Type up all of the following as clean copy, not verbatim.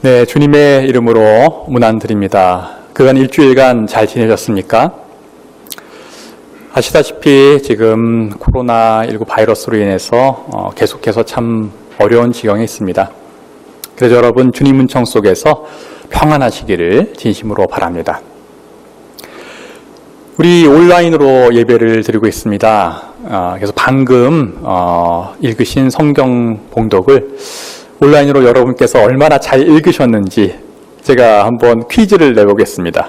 네, 주님의 이름으로 문안드립니다. 그간 일주일간 잘 지내셨습니까? 아시다시피 지금 코로나19 바이러스로 인해서 계속해서 참 어려운 지경에 있습니다. 그래서 여러분 주님 은총 속에서 평안하시기를 진심으로 바랍니다. 우리 온라인으로 예배를 드리고 있습니다. 그래서 방금 읽으신 성경 봉독을 온라인으로 여러분께서 얼마나 잘 읽으셨는지 제가 한번 퀴즈를 내보겠습니다.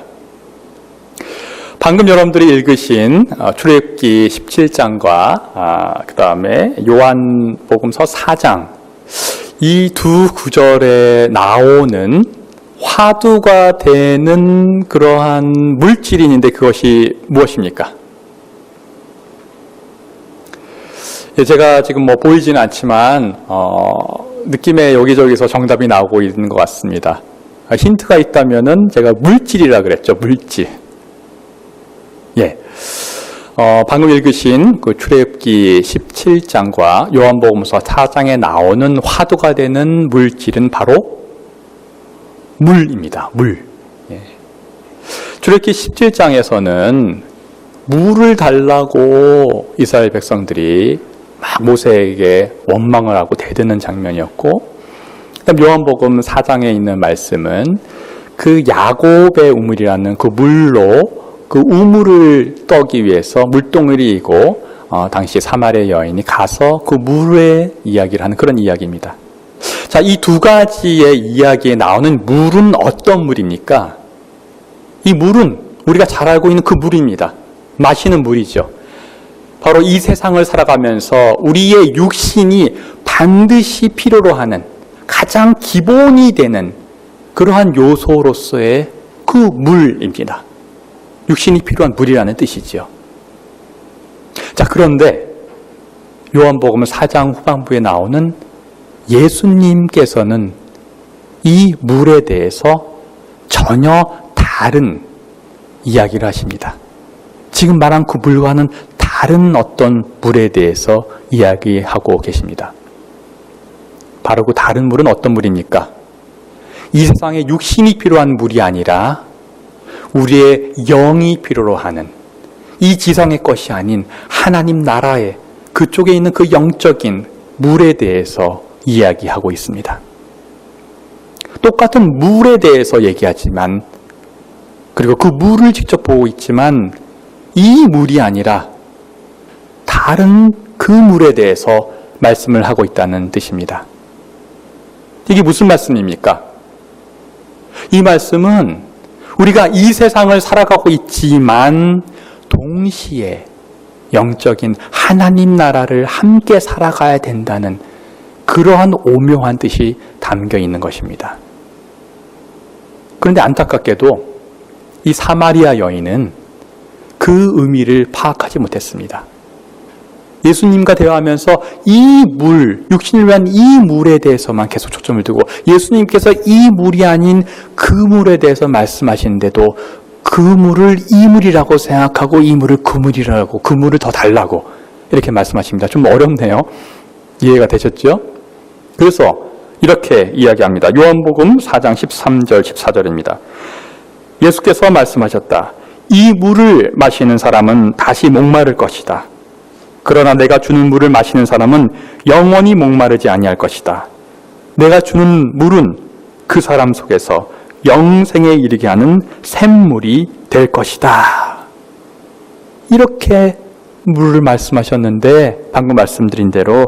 방금 여러분들이 읽으신 출애굽기 17장과 그 다음에 요한복음서 4장 이 두 구절에 나오는 화두가 되는 그러한 물질이 있는데 그것이 무엇입니까? 제가 지금 보이지는 않지만 느낌에 여기저기서 정답이 나오고 있는 것 같습니다. 힌트가 있다면은 제가 물질이라 그랬죠. 물질. 예. 방금 읽으신 그 출애굽기 17장과 요한복음서 4장에 나오는 화두가 되는 물질은 바로 물입니다. 물. 예. 출애굽기 17장에서는 물을 달라고 이스라엘 백성들이 막 모세에게 원망을 하고 대드는 장면이었고, 그다음 요한복음 4장에 있는 말씀은 그 야곱의 우물이라는 그 물로 그 우물을 떠기 위해서 물동이고 당시 사마리아 여인이 가서 그 물의 이야기를 하는 그런 이야기입니다. 자, 이 두 가지의 이야기에 나오는 물은 어떤 물입니까? 이 물은 우리가 잘 알고 있는 그 물입니다. 마시는 물이죠. 바로 이 세상을 살아가면서 우리의 육신이 반드시 필요로 하는 가장 기본이 되는 그러한 요소로서의 그 물입니다. 육신이 필요한 물이라는 뜻이지요. 자, 그런데 요한복음 4장 후반부에 나오는 예수님께서는 이 물에 대해서 전혀 다른 이야기를 하십니다. 지금 말한 그 물과는 다른 어떤 물에 대해서 이야기하고 계십니다. 바로 그 다른 물은 어떤 물입니까? 이 세상에 육신이 필요한 물이 아니라 우리의 영이 필요로 하는 이 지상의 것이 아닌 하나님 나라의 그쪽에 있는 그 영적인 물에 대해서 이야기하고 있습니다. 똑같은 물에 대해서 얘기하지만, 그리고 그 물을 직접 보고 있지만 이 물이 아니라 다른 그 물에 대해서 말씀을 하고 있다는 뜻입니다. 이게 무슨 말씀입니까? 이 말씀은 우리가 이 세상을 살아가고 있지만 동시에 영적인 하나님 나라를 함께 살아가야 된다는 그러한 오묘한 뜻이 담겨 있는 것입니다. 그런데 안타깝게도 이 사마리아 여인은 그 의미를 파악하지 못했습니다. 예수님과 대화하면서 이 물, 육신을 위한 이 물에 대해서만 계속 초점을 두고 예수님께서 이 물이 아닌 그 물에 대해서 말씀하시는데도 그 물을 이 물이라고 생각하고 이 물을 그 물이라고, 그 물을 더 달라고 이렇게 말씀하십니다. 좀 어렵네요. 이해가 되셨죠? 그래서 이렇게 이야기합니다. 요한복음 4장 13절 14절입니다. 예수께서 말씀하셨다. 이 물을 마시는 사람은 다시 목마를 것이다. 그러나 내가 주는 물을 마시는 사람은 영원히 목마르지 아니할 것이다. 내가 주는 물은 그 사람 속에서 영생에 이르게 하는 샘물이 될 것이다. 이렇게 물을 말씀하셨는데 방금 말씀드린 대로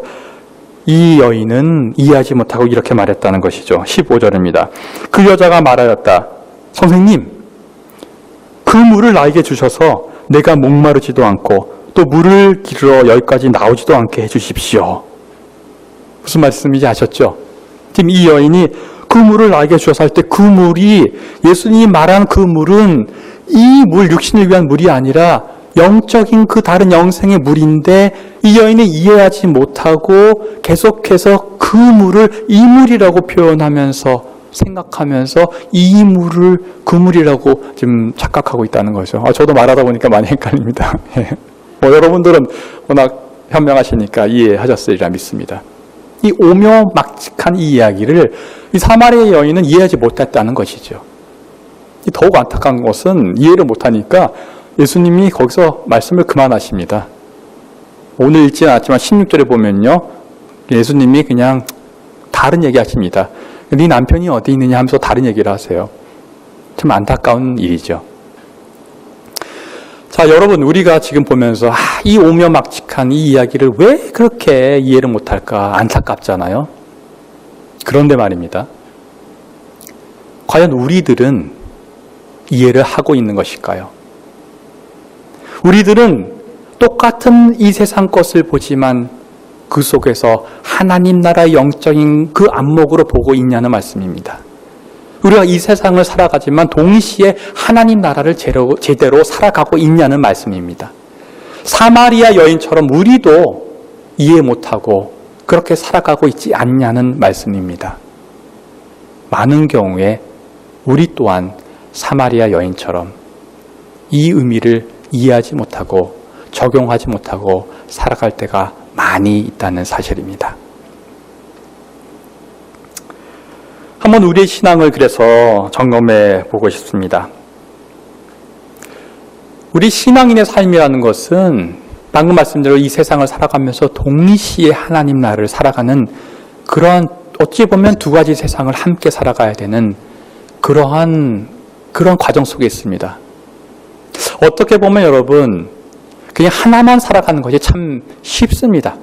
이 여인은 이해하지 못하고 이렇게 말했다는 것이죠. 15절입니다. 그 여자가 말하였다. 선생님, 그 물을 나에게 주셔서 내가 목마르지도 않고 또 물을 길러 여기까지 나오지도 않게 해주십시오. 무슨 말씀인지 아셨죠? 지금 이 여인이 그 물을 나에게 주셔서 할 때 그 물이, 예수님이 말한 그 물은 이 물, 육신을 위한 물이 아니라 영적인 그 다른 영생의 물인데 이 여인이 이해하지 못하고 계속해서 그 물을 이 물이라고 표현하면서 생각하면서 이 물을 그 물이라고 지금 착각하고 있다는 거죠. 저도 말하다 보니까 많이 헷갈립니다. 여러분들은 워낙 현명하시니까 이해하셨으리라 믿습니다. 이 오묘막직한 이 이야기를 이 사마리아 여인은 이해하지 못했다는 것이죠. 더욱 안타까운 것은 이해를 못하니까 예수님이 거기서 말씀을 그만하십니다. 오늘 읽지는 않았지만 16절에 보면요, 예수님이 그냥 다른 얘기 하십니다. 네 남편이 어디 있느냐 하면서 다른 얘기를 하세요. 참 안타까운 일이죠. 자, 여러분, 우리가 지금 보면서 이 오묘막직한 이 이야기를 왜 그렇게 이해를 못할까 안타깝잖아요. 그런데 말입니다. 과연 우리들은 이해를 하고 있는 것일까요? 우리들은 똑같은 이 세상 것을 보지만 그 속에서 하나님 나라의 영적인 그 안목으로 보고 있냐는 말씀입니다. 우리가 이 세상을 살아가지만 동시에 하나님 나라를 제대로 살아가고 있냐는 말씀입니다. 사마리아 여인처럼 우리도 이해 못하고 그렇게 살아가고 있지 않냐는 말씀입니다. 많은 경우에 우리 또한 사마리아 여인처럼 이 의미를 이해하지 못하고 적용하지 못하고 살아갈 때가 많이 있다는 사실입니다. 한번 우리의 신앙을 그래서 점검해 보고 싶습니다. 우리 신앙인의 삶이라는 것은 방금 말씀대로 이 세상을 살아가면서 동시에 하나님 나라를 살아가는 그러한 어찌 보면 두 가지 세상을 함께 살아가야 되는 그런 과정 속에 있습니다. 어떻게 보면 여러분 그냥 하나만 살아가는 것이 참 쉽습니다.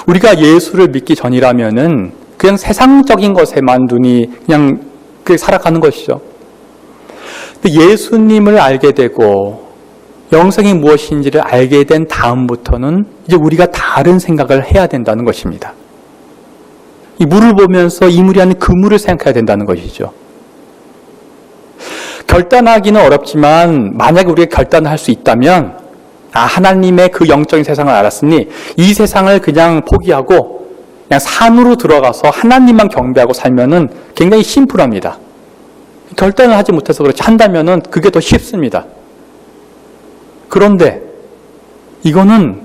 우리가 예수를 믿기 전이라면은 그냥 세상적인 것에만 눈이 그냥 살아가는 것이죠. 근데 예수님을 알게 되고 영생이 무엇인지를 알게 된 다음부터는 이제 우리가 다른 생각을 해야 된다는 것입니다. 이 물을 보면서 이 물이 아닌 그 물을 생각해야 된다는 것이죠. 결단하기는 어렵지만 만약에 우리가 결단을 할 수 있다면 하나님의 그 영적인 세상을 알았으니 이 세상을 그냥 포기하고 그냥 산으로 들어가서 하나님만 경배하고 살면은 굉장히 심플합니다. 결단을 하지 못해서 그렇지 한다면은 그게 더 쉽습니다. 그런데 이거는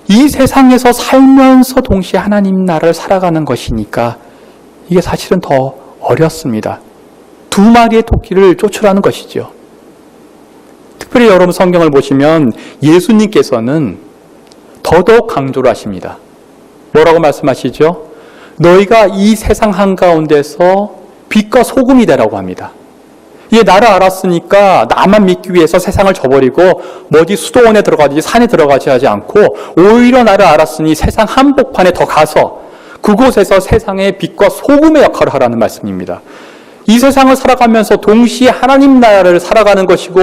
이 세상에서 살면서 동시에 하나님 나라를 살아가는 것이니까 이게 사실은 더 어렵습니다. 두 마리의 토끼를 쫓으라는 것이죠. 특별히 여러분 성경을 보시면 예수님께서는 더더욱 강조를 하십니다. 뭐라고 말씀하시죠? 너희가 이 세상 한가운데서 빛과 소금이 되라고 합니다. 이게 나를 알았으니까 나만 믿기 위해서 세상을 저버리고 어디 수도원에 들어가지 산에 들어가지 하지 않고 오히려 나를 알았으니 세상 한복판에 더 가서 그곳에서 세상의 빛과 소금의 역할을 하라는 말씀입니다. 이 세상을 살아가면서 동시에 하나님 나라를 살아가는 것이고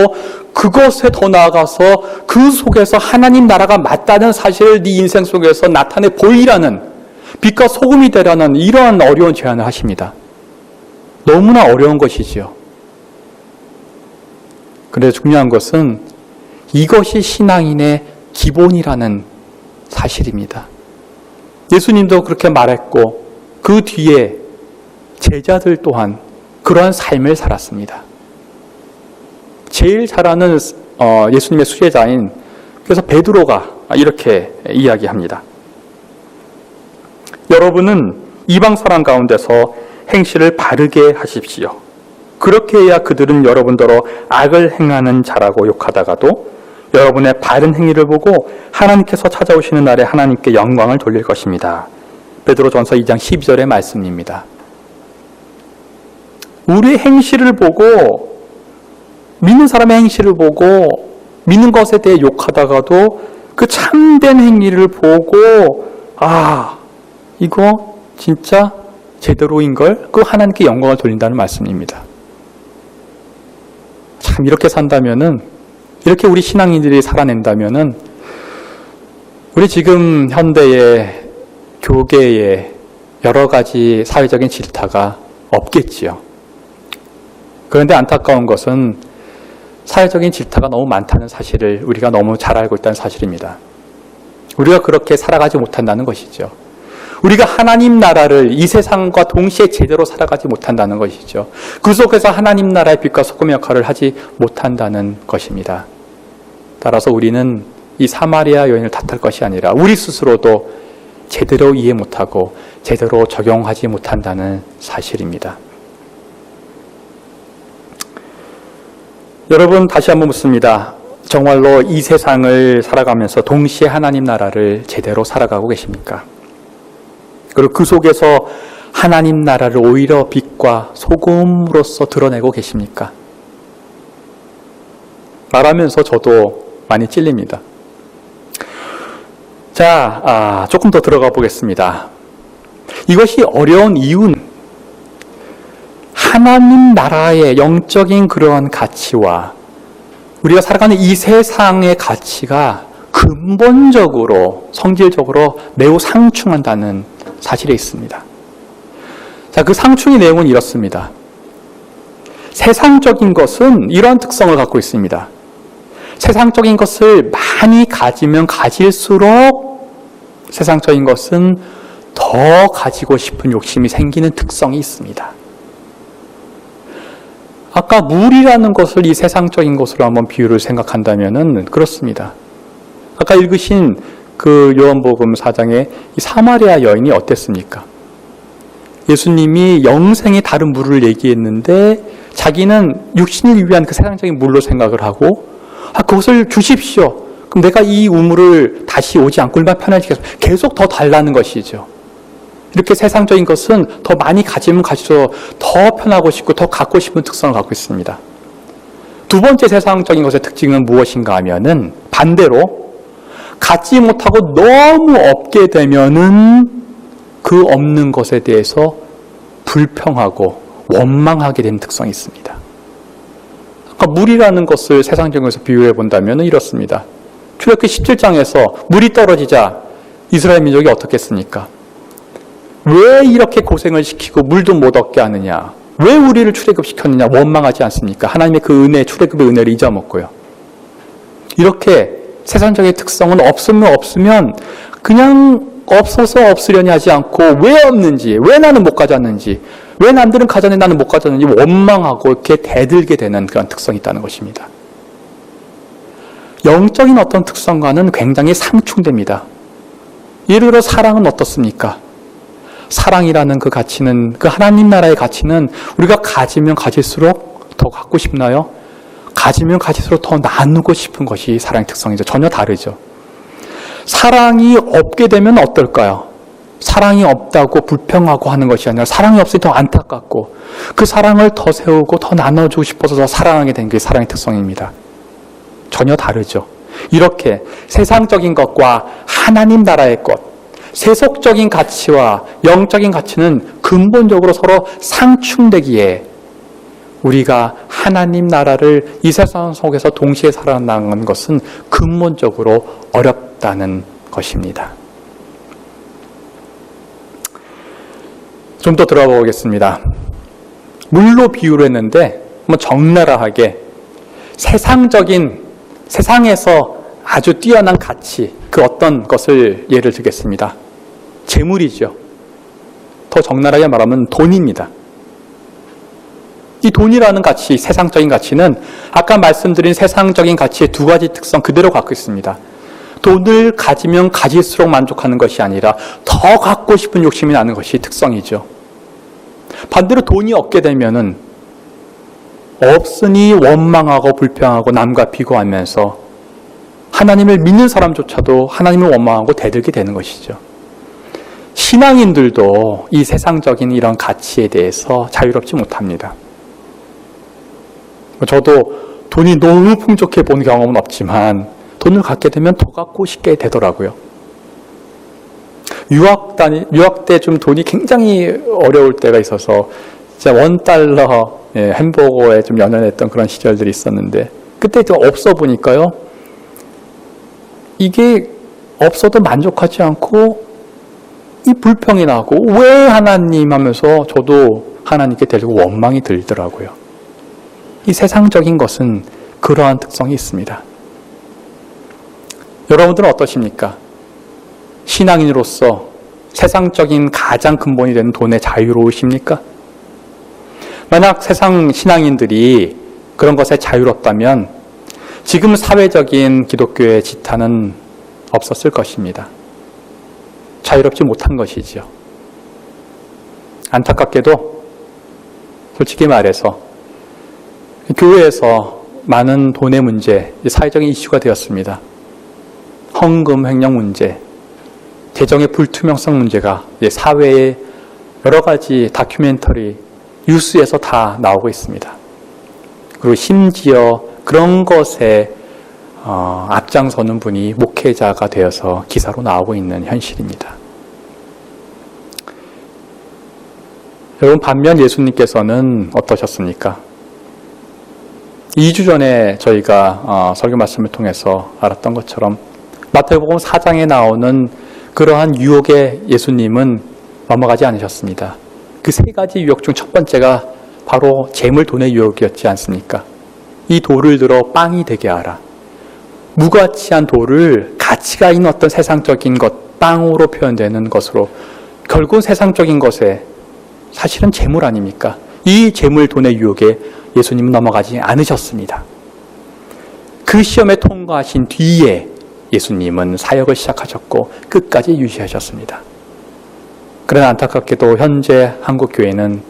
그것에 더 나아가서 그 속에서 하나님 나라가 맞다는 사실을 네 인생 속에서 나타내 보이라는 빛과 소금이 되라는 이러한 어려운 제안을 하십니다. 너무나 어려운 것이지요. 그런데 중요한 것은 이것이 신앙인의 기본이라는 사실입니다. 예수님도 그렇게 말했고 그 뒤에 제자들 또한 그러한 삶을 살았습니다. 제일 잘 아는 예수님의 수제자인 그래서 베드로가 이렇게 이야기합니다. 여러분은 이방 사람 가운데서 행실을 바르게 하십시오. 그렇게 해야 그들은 여러분더러 악을 행하는 자라고 욕하다가도 여러분의 바른 행위를 보고 하나님께서 찾아오시는 날에 하나님께 영광을 돌릴 것입니다. 베드로전서 2장 12절의 말씀입니다. 우리의 행실을 보고 믿는 사람의 행실을 보고 믿는 것에 대해 욕하다가도 그 참된 행위를 보고 이거 진짜 제대로인걸? 그 하나님께 영광을 돌린다는 말씀입니다. 참 이렇게 산다면은 이렇게 우리 신앙인들이 살아낸다면은 우리 지금 현대의 교계에 여러 가지 사회적인 질타가 없겠지요. 그런데 안타까운 것은 사회적인 질타가 너무 많다는 사실을 우리가 너무 잘 알고 있다는 사실입니다. 우리가 그렇게 살아가지 못한다는 것이죠. 우리가 하나님 나라를 이 세상과 동시에 제대로 살아가지 못한다는 것이죠. 그 속에서 하나님 나라의 빛과 소금의 역할을 하지 못한다는 것입니다. 따라서 우리는 이 사마리아 여인을 탓할 것이 아니라 우리 스스로도 제대로 이해 못하고 제대로 적용하지 못한다는 사실입니다. 여러분, 다시 한번 묻습니다. 정말로 이 세상을 살아가면서 동시에 하나님 나라를 제대로 살아가고 계십니까? 그리고 그 속에서 하나님 나라를 오히려 빛과 소금으로서 드러내고 계십니까? 말하면서 저도 많이 찔립니다. 자, 조금 더 들어가 보겠습니다. 이것이 어려운 이유는 하나님 나라의 영적인 그러한 가치와 우리가 살아가는 이 세상의 가치가 근본적으로, 성질적으로 매우 상충한다는 사실이 있습니다. 자, 그 상충의 내용은 이렇습니다. 세상적인 것은 이러한 특성을 갖고 있습니다. 세상적인 것을 많이 가지면 가질수록 세상적인 것은 더 가지고 싶은 욕심이 생기는 특성이 있습니다. 아까 물이라는 것을 이 세상적인 것으로 한번 비유를 생각한다면은 그렇습니다. 아까 읽으신 그 요한복음 4장의 이 사마리아 여인이 어땠습니까? 예수님이 영생의 다른 물을 얘기했는데 자기는 육신을 위한 그 세상적인 물로 생각을 하고 그것을 주십시오. 그럼 내가 이 우물을 다시 오지 않고 얼마나 편해지겠습니까? 계속 더 달라는 것이죠. 이렇게 세상적인 것은 더 많이 가지면 가질수록 더 편하고 싶고 더 갖고 싶은 특성을 갖고 있습니다. 두 번째 세상적인 것의 특징은 무엇인가 하면은 반대로 갖지 못하고 너무 없게 되면은 그 없는 것에 대해서 불평하고 원망하게 되는 특성이 있습니다. 아까 물이라는 것을 세상적인 것에서 비유해 본다면 이렇습니다. 출애굽기 17장에서 물이 떨어지자 이스라엘 민족이 어떻겠습니까? 왜 이렇게 고생을 시키고 물도 못 얻게 하느냐? 왜 우리를 출애굽시켰느냐? 원망하지 않습니까? 하나님의 그 은혜, 출애굽의 은혜를 잊어먹고요. 이렇게 세상적인 특성은 없으면 그냥 없어서 없으려니 하지 않고 왜 없는지, 왜 나는 못 가졌는지, 왜 남들은 가졌는데 나는 못 가졌는지 원망하고 이렇게 대들게 되는 그런 특성이 있다는 것입니다. 영적인 어떤 특성과는 굉장히 상충됩니다. 예를 들어 사랑은 어떻습니까? 사랑이라는 그 가치는, 그 하나님 나라의 가치는 우리가 가지면 가질수록 더 갖고 싶나요? 가지면 가질수록 더 나누고 싶은 것이 사랑의 특성이죠. 전혀 다르죠. 사랑이 없게 되면 어떨까요? 사랑이 없다고 불평하고 하는 것이 아니라 사랑이 없으니 더 안타깝고 그 사랑을 더 세우고 더 나눠주고 싶어서 더 사랑하게 된 게 사랑의 특성입니다. 전혀 다르죠. 이렇게 세상적인 것과 하나님 나라의 것, 세속적인 가치와 영적인 가치는 근본적으로 서로 상충되기에 우리가 하나님 나라를 이 세상 속에서 동시에 살아나가는 것은 근본적으로 어렵다는 것입니다. 좀 더 들어가 보겠습니다. 물로 비유를 했는데 한번 적나라하게 세상에서 아주 뛰어난 가치, 그 어떤 것을 예를 들겠습니다. 재물이죠. 더 적나라하게 말하면 돈입니다. 이 돈이라는 가치, 세상적인 가치는 아까 말씀드린 세상적인 가치의 두 가지 특성 그대로 갖고 있습니다. 돈을 가지면 가질수록 만족하는 것이 아니라 더 갖고 싶은 욕심이 나는 것이 특성이죠. 반대로 돈이 없게 되면은 없으니 원망하고 불평하고 남과 비교하면서 하나님을 믿는 사람조차도 하나님을 원망하고 대들게 되는 것이죠. 신앙인들도 이 세상적인 이런 가치에 대해서 자유롭지 못합니다. 저도 돈이 너무 풍족해 본 경험은 없지만 돈을 갖게 되면 더 갖고 싶게 되더라고요. 유학 때 좀 돈이 굉장히 어려울 때가 있어서 진짜 $1 햄버거에 좀 연연했던 그런 시절들이 있었는데 그때 좀 없어 보니까요. 이게 없어도 만족하지 않고 이 불평이 나고 왜 하나님 하면서 저도 하나님께 데리고 원망이 들더라고요. 이 세상적인 것은 그러한 특성이 있습니다. 여러분들은 어떠십니까? 신앙인으로서 세상적인 가장 근본이 되는 돈에 자유로우십니까? 만약 세상 신앙인들이 그런 것에 자유롭다면 지금 사회적인 기독교의 지탄은 없었을 것입니다. 자유롭지 못한 것이지요. 안타깝게도 솔직히 말해서 교회에서 많은 돈의 문제, 사회적인 이슈가 되었습니다. 헌금 횡령 문제, 재정의 불투명성 문제가 사회의 여러 가지 다큐멘터리, 뉴스에서 다 나오고 있습니다. 그리고 심지어 그런 것에 앞장서는 분이 목회자가 되어서 기사로 나오고 있는 현실입니다. 여러분, 반면 예수님께서는 어떠셨습니까? 2주 전에 저희가 설교 말씀을 통해서 알았던 것처럼 마태복음 4장에 나오는 그러한 유혹에 예수님은 넘어가지 않으셨습니다. 그 세 가지 유혹 중 첫 번째가 바로 재물 돈의 유혹이었지 않습니까? 이 돌을 들어 빵이 되게 하라. 무가치한 돌을 가치가 있는 어떤 세상적인 것, 빵으로 표현되는 것으로 결국 세상적인 것에 사실은 재물 아닙니까? 이 재물 돈의 유혹에 예수님은 넘어가지 않으셨습니다. 그 시험에 통과하신 뒤에 예수님은 사역을 시작하셨고 끝까지 유지하셨습니다. 그러나 안타깝게도 현재 한국 교회는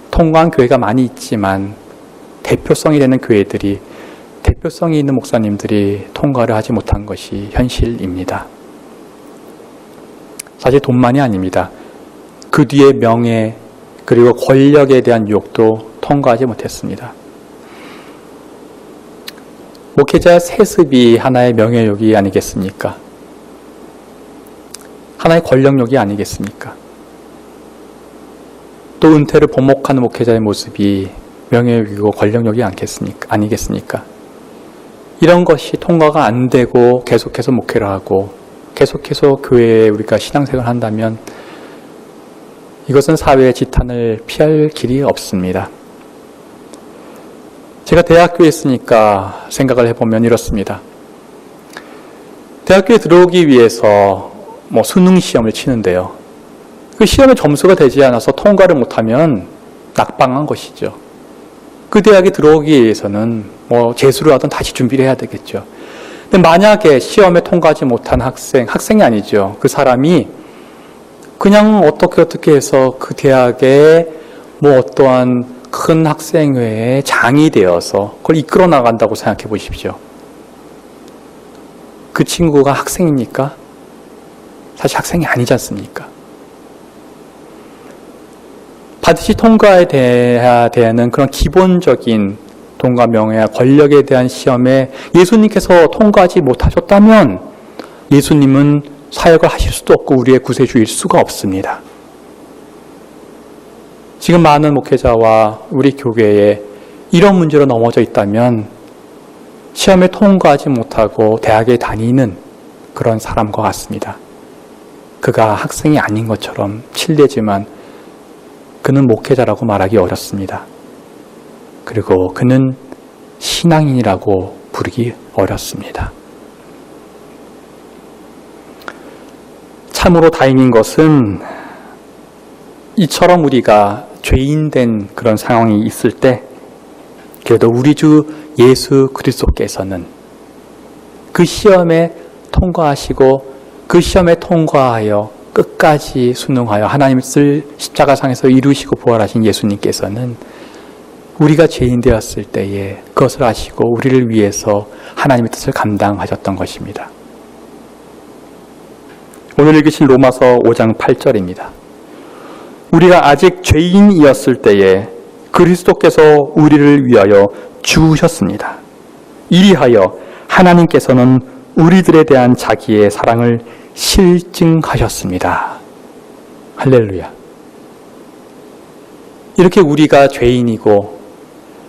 통과한 교회가 많이 있지만 대표성이 되는 교회들이, 대표성이 있는 목사님들이 통과를 하지 못한 것이 현실입니다. 사실 돈만이 아닙니다. 그 뒤에 명예 그리고 권력에 대한 유혹도 통과하지 못했습니다. 목회자 세습이 하나의 명예욕이 아니겠습니까? 하나의 권력욕이 아니겠습니까? 또 은퇴를 번복하는 목회자의 모습이 명예욕이고 권력욕이 아니겠습니까? 이런 것이 통과가 안 되고 계속해서 목회를 하고 계속해서 교회에 우리가 신앙생활을 한다면 이것은 사회의 지탄을 피할 길이 없습니다. 제가 대학교에 있으니까 생각을 해보면 이렇습니다. 대학교에 들어오기 위해서 수능 시험을 치는데요. 그 시험에 점수가 되지 않아서 통과를 못하면 낙방한 것이죠. 그 대학에 들어오기 위해서는 재수를 하든 다시 준비를 해야 되겠죠. 근데 만약에 시험에 통과하지 못한 학생이 아니죠. 그 사람이 그냥 어떻게 해서 그 대학에 어떠한 큰 학생회의 장이 되어서 그걸 이끌어 나간다고 생각해 보십시오. 그 친구가 학생입니까? 사실 학생이 아니지 않습니까? 반드시 통과해야 되는 그런 기본적인 돈과 명예와 권력에 대한 시험에 예수님께서 통과하지 못하셨다면 예수님은 사역을 하실 수도 없고 우리의 구세주일 수가 없습니다. 지금 많은 목회자와 우리 교회에 이런 문제로 넘어져 있다면 시험에 통과하지 못하고 대학에 다니는 그런 사람과 같습니다. 그가 학생이 아닌 것처럼 실례지만 그는 목회자라고 말하기 어렵습니다. 그리고 그는 신앙인이라고 부르기 어렵습니다. 참으로 다행인 것은 이처럼 우리가 죄인된 그런 상황이 있을 때 그래도 우리 주 예수 그리스도께서는 그 시험에 통과하시고 그 시험에 통과하여 끝까지 순응하여 하나님의 뜻을 십자가상에서 이루시고 부활하신 예수님께서는 우리가 죄인 되었을 때에 그것을 아시고 우리를 위해서 하나님의 뜻을 감당하셨던 것입니다. 오늘 읽으신 로마서 5장 8절입니다. 우리가 아직 죄인이었을 때에 그리스도께서 우리를 위하여 죽으셨습니다. 이리하여 하나님께서는 우리들에 대한 자기의 사랑을 실증하셨습니다. 할렐루야. 이렇게 우리가 죄인이고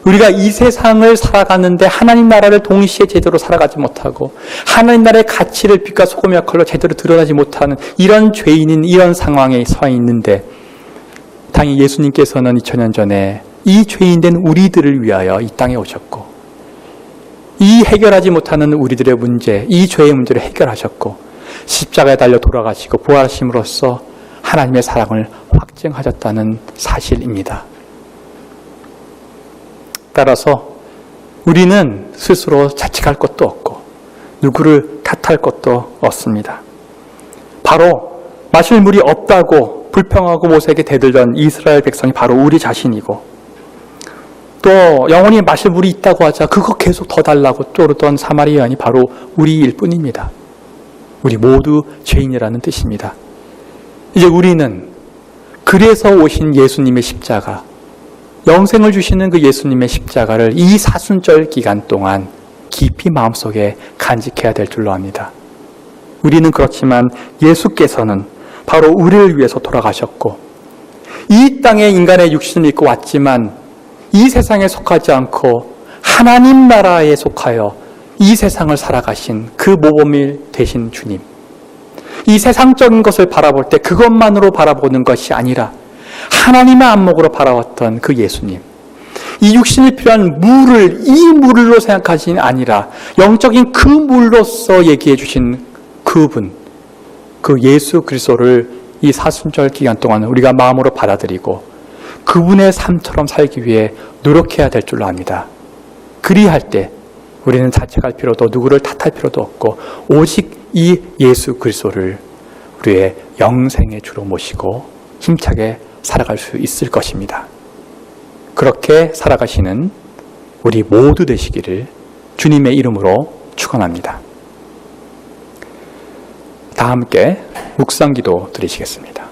우리가 이 세상을 살아가는데 하나님 나라를 동시에 제대로 살아가지 못하고 하나님 나라의 가치를 빛과 소금의 역할로 제대로 드러나지 못하는 이런 죄인인 이런 상황에 서 있는데 당연히 예수님께서는 2000년 전에 이 죄인된 우리들을 위하여 이 땅에 오셨고 이 해결하지 못하는 우리들의 문제, 이 죄의 문제를 해결하셨고 십자가에 달려 돌아가시고 부활하심으로써 하나님의 사랑을 확증하셨다는 사실입니다. 따라서 우리는 스스로 자책할 것도 없고 누구를 탓할 것도 없습니다. 바로 마실 물이 없다고 불평하고 모세에게 대들던 이스라엘 백성이 바로 우리 자신이고, 또 영원히 마실 물이 있다고 하자 그거 계속 더 달라고 쪼르던 사마리아인이 바로 우리일 뿐입니다. 우리 모두 죄인이라는 뜻입니다. 이제 우리는 그래서 오신 예수님의 십자가, 영생을 주시는 그 예수님의 십자가를 이 사순절 기간 동안 깊이 마음속에 간직해야 될 줄로 압니다. 우리는 그렇지만 예수께서는 바로 우리를 위해서 돌아가셨고, 이 땅에 인간의 육신을 입고 왔지만 이 세상에 속하지 않고 하나님 나라에 속하여 이 세상을 살아가신 그 모범일 되신 주님, 이 세상적인 것을 바라볼 때 그것만으로 바라보는 것이 아니라 하나님의 안목으로 바라봤던 그 예수님, 이 육신이 필요한 물을 이 물로 생각하신 아니라 영적인 그 물로서 얘기해 주신 그분, 그 예수 그리스도를 이 사순절 기간 동안 우리가 마음으로 받아들이고 그분의 삶처럼 살기 위해 노력해야 될 줄로 압니다. 그리할 때 우리는 자책할 필요도, 누구를 탓할 필요도 없고 오직 이 예수 그리스도를 우리의 영생의 주로 모시고 힘차게 살아갈 수 있을 것입니다. 그렇게 살아가시는 우리 모두 되시기를 주님의 이름으로 축원합니다. 다 함께 묵상기도 드리시겠습니다.